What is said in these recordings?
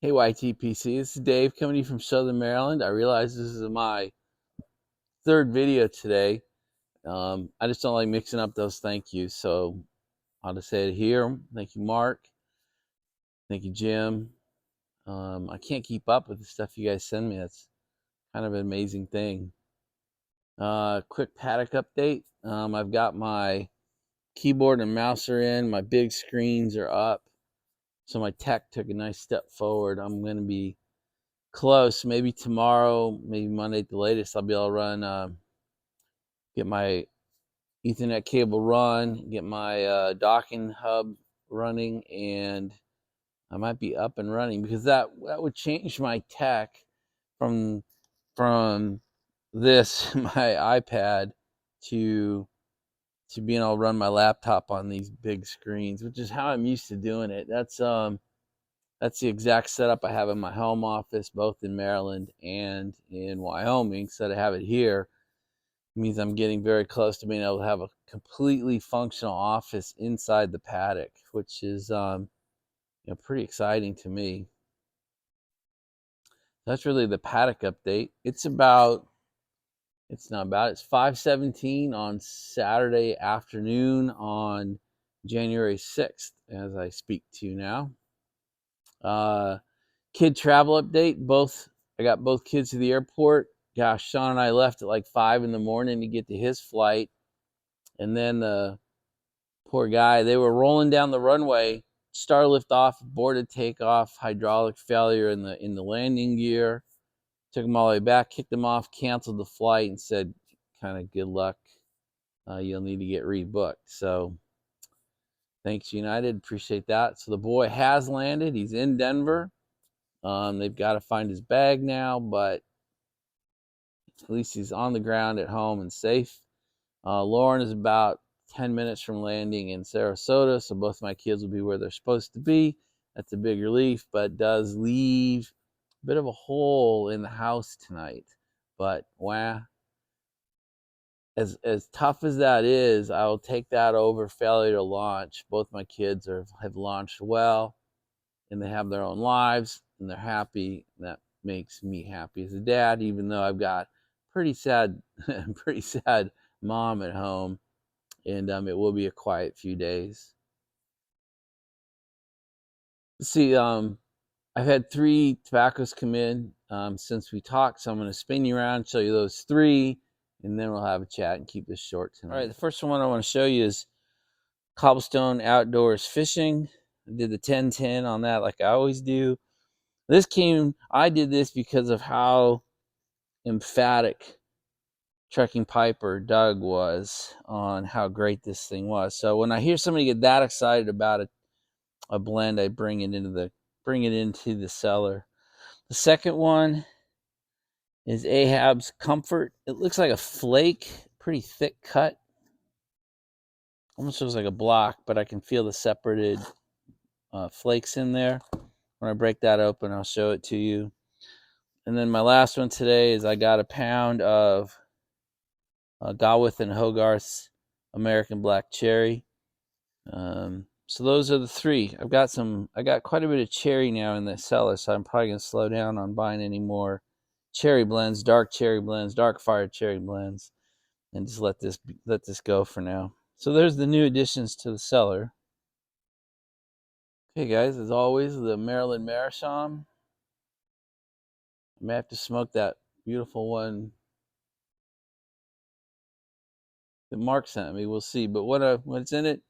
Hey YTPC, this is Dave coming to you from Southern Maryland. I realize this is my third video today. I just don't like mixing up those thank yous, so I'll just say it here. Thank you, Mark. Thank you, Jim. I can't keep up with the stuff you guys send me. That's kind of an amazing thing. Quick Paddock update. I've got my keyboard and mouse are in. My big screens are up. So my tech took a nice step forward. I'm going to be close. Maybe tomorrow, maybe Monday at the latest, I'll be able to run, get my Ethernet cable run, get my docking hub running, and I might be up and running because that would change my tech from from this my iPad to being able to run my laptop on these big screens, which is how I'm used to doing it. That's the exact setup I have in my home office, both in Maryland and in Wyoming. So to have it here means I'm getting very close to being able to have a completely functional office inside the Paddock, which is pretty exciting to me. That's really the Paddock update. It's 5:17 on Saturday afternoon on January 6th as I speak to you now. Kid travel update. I got both kids to the airport. Gosh, Sean and I left at like 5 in the morning to get to his flight. And then the poor guy, they were rolling down the runway, star lift off, aborted takeoff, hydraulic failure in the landing gear. Took them all the way back, kicked them off, canceled the flight, and said, kind of good luck. You'll need to get rebooked. So thanks, United. Appreciate that. So the boy has landed. He's in Denver. They've got to find his bag now, but at least he's on the ground at home and safe. Lauren is about 10 minutes from landing in Sarasota, so both my kids will be where they're supposed to be. That's a big relief, but does leave a bit of a hole in the house tonight. But wow, as tough as that is, I will take that over failure to launch. Both my kids have launched well, and they have their own lives, and they're happy. That makes me happy as a dad, even though I've got pretty sad, pretty sad mom at home, and it will be a quiet few days. Let's see, I've had 3 tobaccos come in since we talked, so I'm going to spin you around, show you those 3, and then we'll have a chat and keep this short tonight. All right, the first one I want to show you is Cobblestone Outdoors Fishing. I did the 10-10 on that like I always do. I did this because of how emphatic Trekking Piper Doug was on how great this thing was. So when I hear somebody get that excited about a blend, I bring it into the cellar. The second one is Ahab's Comfort. It looks like a flake, pretty thick cut. Almost looks like a block, but I can feel the separated flakes in there. When I break that open, I'll show it to you. And then my last one today is I got a pound of Galwith and Hogarth's American Black Cherry. So those are the 3. I got quite a bit of cherry now in the cellar, so I'm probably gonna slow down on buying any more cherry blends, dark fired cherry blends, and just let this go for now. So there's the new additions to the cellar. Okay, guys, as always, the Maryland Meerschaum. I may have to smoke that beautiful one that Mark sent me. We'll see. But what's in it?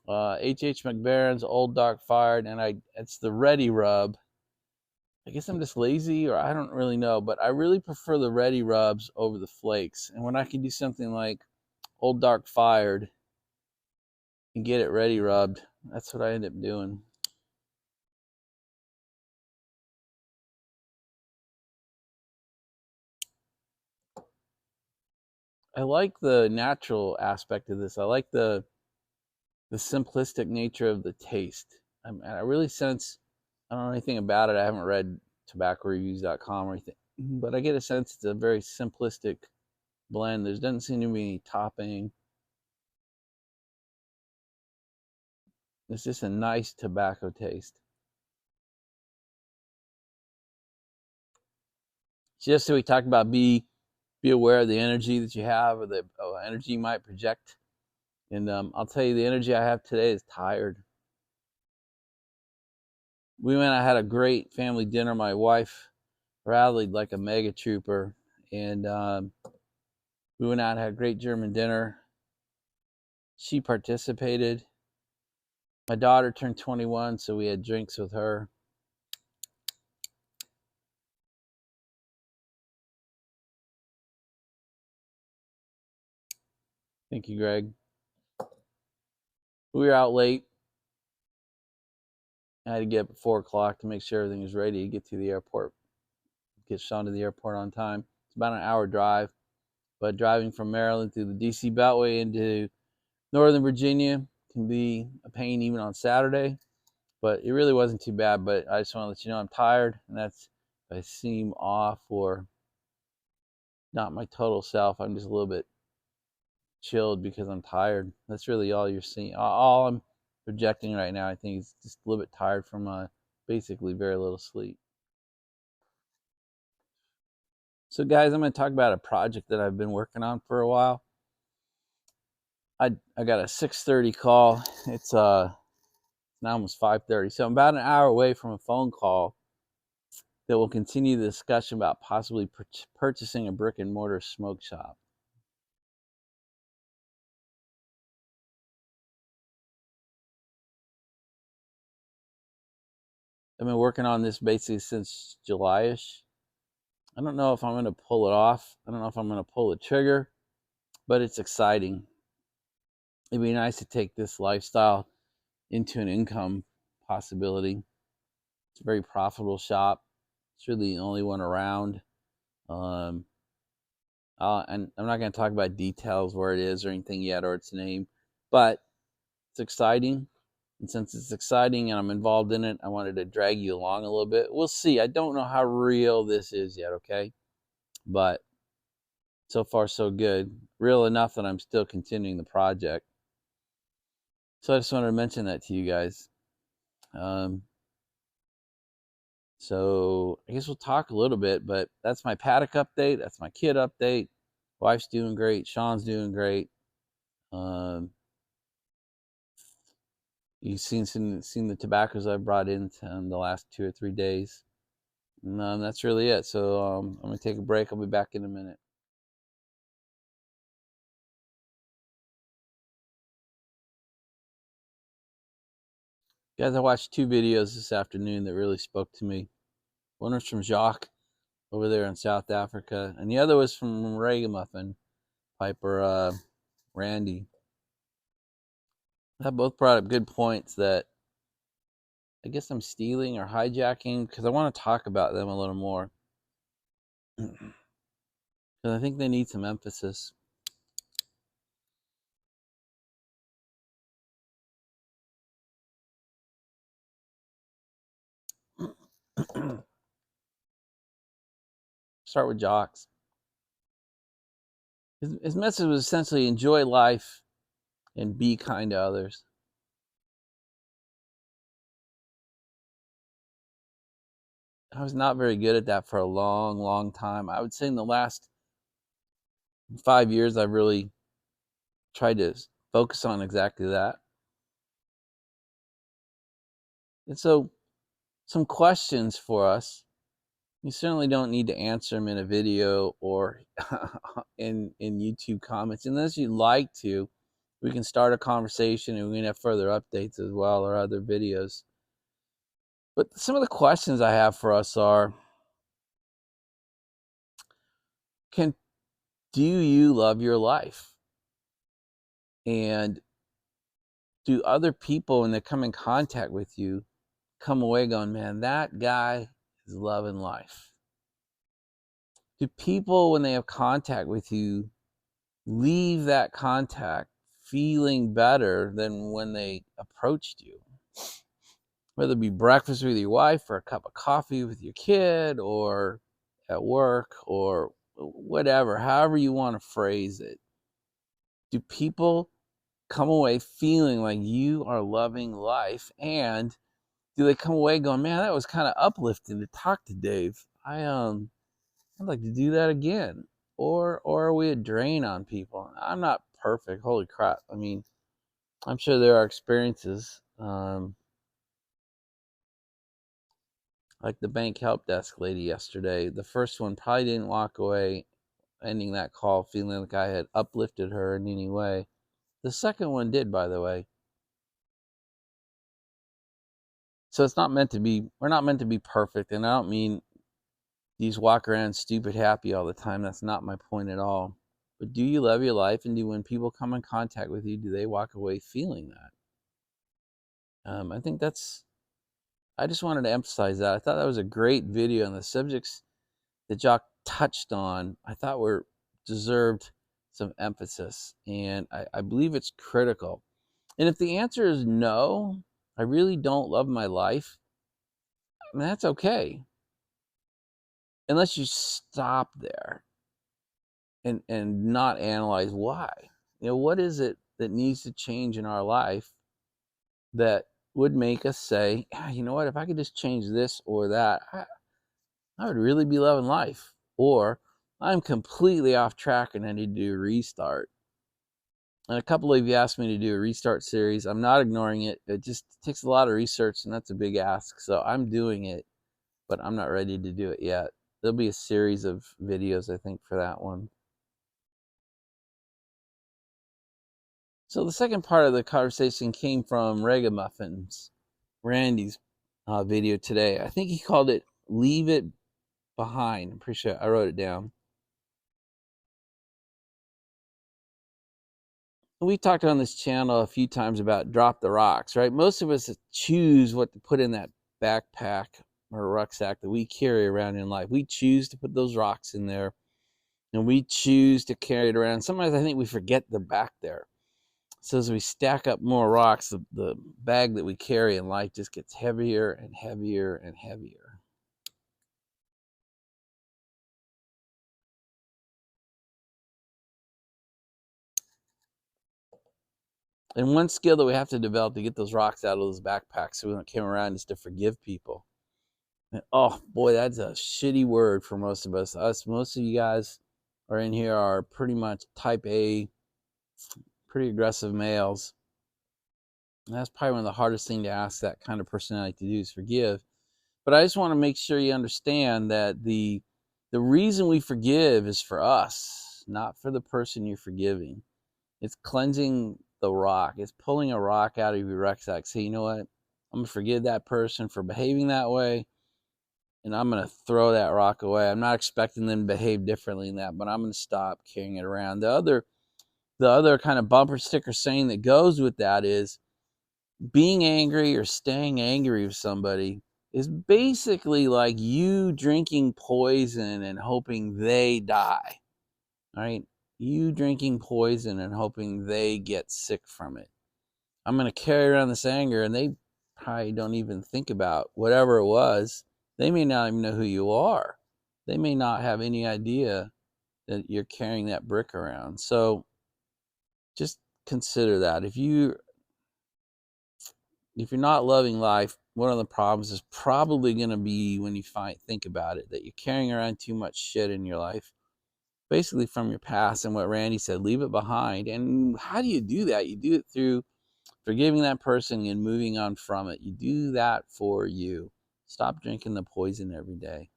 H.H. McBaron's Old Dark Fired, and it's the Ready Rub. I guess I'm just lazy, or I don't really know, but I really prefer the Ready Rubs over the flakes. And when I can do something like Old Dark Fired and get it ready rubbed, that's what I end up doing. I like the natural aspect of this. I like the simplistic nature of the taste. I really sense, I don't know anything about it. I haven't read tobaccoreviews.com or anything, but I get a sense it's a very simplistic blend. There doesn't seem to be any topping. It's just a nice tobacco taste. So yesterday we talked about be aware of the energy that you have, or the energy you might project. And I'll tell you, the energy I have today is tired. We went. I had a great family dinner. My wife rallied like a mega trooper, and we went out and had a great German dinner. She participated. My daughter turned 21, so we had drinks with her. Thank you, Greg. We were out late. I had to get up at 4 o'clock to make sure everything was ready to get to the airport, get Sean to the airport on time. It's about an hour drive, but driving from Maryland through the DC Beltway into Northern Virginia can be a pain even on Saturday, but it really wasn't too bad. But I just want to let you know I'm tired, and that's if I seem off or not my total self. I'm just a little bit chilled because I'm tired. That's really all you're seeing. All I'm projecting right now, I think, is just a little bit tired from basically very little sleep. So, guys, I'm going to talk about a project that I've been working on for a while. I got a 6:30 call. It's now almost 5:30, so I'm about an hour away from a phone call that will continue the discussion about possibly purchasing a brick and mortar smoke shop. I've been working on this basically since July-ish. I don't know if I'm going to pull it off. I don't know if I'm going to pull the trigger, but it's exciting. It'd be nice to take this lifestyle into an income possibility. It's a very profitable shop. It's really the only one around. And I'm not going to talk about details where it is or anything yet or its name, but it's exciting. And since it's exciting and I'm involved in it, I wanted to drag you along a little bit. We'll see. I don't know how real this is yet, okay? But so far, so good. Real enough that I'm still continuing the project. So I just wanted to mention that to you guys. So I guess we'll talk a little bit, but that's my Paddock update. That's my kid update. Wife's doing great. Sean's doing great. You've seen the tobaccos I brought in the last 2 or 3 days. And that's really it. So I'm going to take a break. I'll be back in a minute. Guys, I watched 2 videos this afternoon that really spoke to me. One was from Jacques over there in South Africa, and the other was from Ragamuffin Piper Randy. They both brought up good points that I guess I'm stealing or hijacking because I want to talk about them a little more. Because I think they need some emphasis. Start with Jacques. His message was essentially enjoy life and be kind to others. I was not very good at that for a long, long time. I would say in the last 5 years, I've really tried to focus on exactly that. And so, some questions for us. You certainly don't need to answer them in a video or in YouTube comments. Unless you'd like to, we can start a conversation and we can have further updates as well or other videos. But some of the questions I have for us are, do you love your life? And do other people, when they come in contact with you, come away going, man, that guy is loving life? Do people, when they have contact with you, leave that contact feeling better than when they approached you? Whether it be breakfast with your wife or a cup of coffee with your kid or at work or whatever, however you want to phrase it. Do people come away feeling like you are loving life? And do they come away going, man, that was kind of uplifting to talk to Dave? I'd like to do that again. Or are we a drain on people? I'm not perfect. Holy crap. I mean, I'm sure there are experiences, like the bank help desk lady yesterday. The first one probably didn't walk away ending that call feeling like I had uplifted her in any way. The second one did, by the way. So it's not meant to be, we're not meant to be perfect. And I don't mean these walk around stupid happy all the time. That's not my point at all. But do you love your life? And do, when people come in contact with you, do they walk away feeling that? I think I just wanted to emphasize that. I thought that was a great video, and the subjects that Jock touched on, I thought deserved some emphasis. And I believe it's critical. And if the answer is no, I really don't love my life, I mean, that's okay. Unless you stop there and not analyze why. What is it that needs to change in our life that would make us say, you know what, if I could just change this or that, I would really be loving life. Or I'm completely off track and I need to do a restart. And a couple of you asked me to do a restart series. I'm not ignoring it. It just takes a lot of research, and that's a big ask. So I'm doing it, but I'm not ready to do it yet. There'll be a series of videos, I think, for that one. So the second part of the conversation came from Ragamuffins, Randy's video today. I think he called it Leave It Behind. I'm pretty sure I wrote it down. We talked on this channel a few times about drop the rocks, right? Most of us choose what to put in that backpack or rucksack that we carry around in life. We choose to put those rocks in there, and we choose to carry it around. Sometimes I think we forget they're back there. So as we stack up more rocks, the bag that we carry in life just gets heavier and heavier and heavier. And one skill that we have to develop to get those rocks out of those backpacks so we don't carry around is to forgive people. And, oh boy, that's a shitty word for most of us. Most of you guys are in here are pretty much type A, pretty aggressive males. And that's probably one of the hardest things to ask that kind of personality to do is forgive. But I just want to make sure you understand that the reason we forgive is for us, not for the person you're forgiving. It's cleansing the rock. It's pulling a rock out of your rucksack. Say, you know what? I'm going to forgive that person for behaving that way, and I'm going to throw that rock away. I'm not expecting them to behave differently than that, but I'm going to stop carrying it around. The other kind of bumper sticker saying that goes with that is being angry or staying angry with somebody is basically like you drinking poison and hoping they die, right? You drinking poison and hoping they get sick from it. I'm going to carry around this anger, and they probably don't even think about whatever it was. They may not even know who you are. They may not have any idea that you're carrying that brick around. So just consider that. If you're not loving life, one of the problems is probably going to be when you think about it, that you're carrying around too much shit in your life, basically from your past. And what Randy said, leave it behind. And how do you do that? You do it through forgiving that person and moving on from it. You do that for you. Stop drinking the poison every day.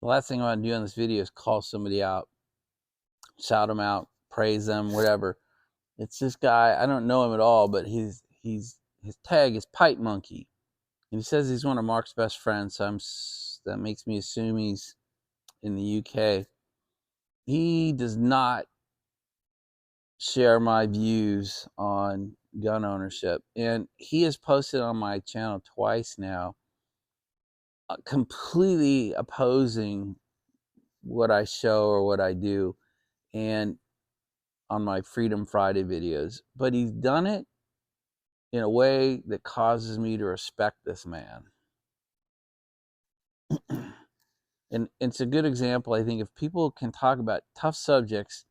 The last thing I want to do in this video is call somebody out, shout them out, praise them, whatever. It's this guy, I don't know him at all, but his tag is Pipe Monkey. And he says he's one of Mark's best friends, so that makes me assume he's in the UK. He does not share my views on gun ownership. And he has posted on my channel twice now, completely opposing what I show or what I do, and on my Freedom Friday videos. But he's done it in a way that causes me to respect this man. And it's a good example, I think, if people can talk about tough subjects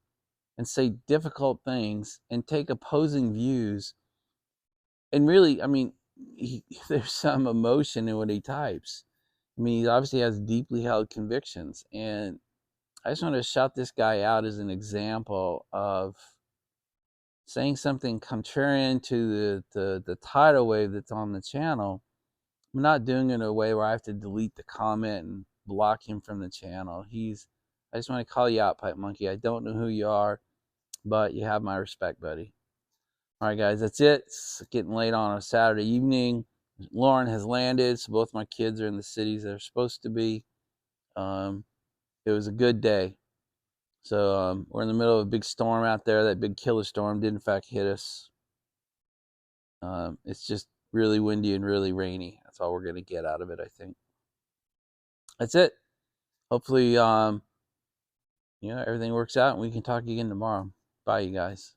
and say difficult things and take opposing views And really, I mean, there's some emotion in what he types. I mean, he obviously has deeply held convictions, and I just want to shout this guy out as an example of saying something contrarian to the tidal wave that's on the channel. I'm not doing it in a way where I have to delete the comment and block him from the channel. I just want to call you out, Pipe Monkey. I don't know who you are, but you have my respect, buddy. All right, guys, that's it. It's getting late on a Saturday evening. Lauren has landed, so both my kids are in the cities they're supposed to be. It was a good day. So we're in the middle of a big storm out there. That big killer storm did in fact hit us. It's just really windy and really rainy. That's all we're gonna get out of it, I think. That's it. Hopefully, everything works out and we can talk again tomorrow. Bye, you guys.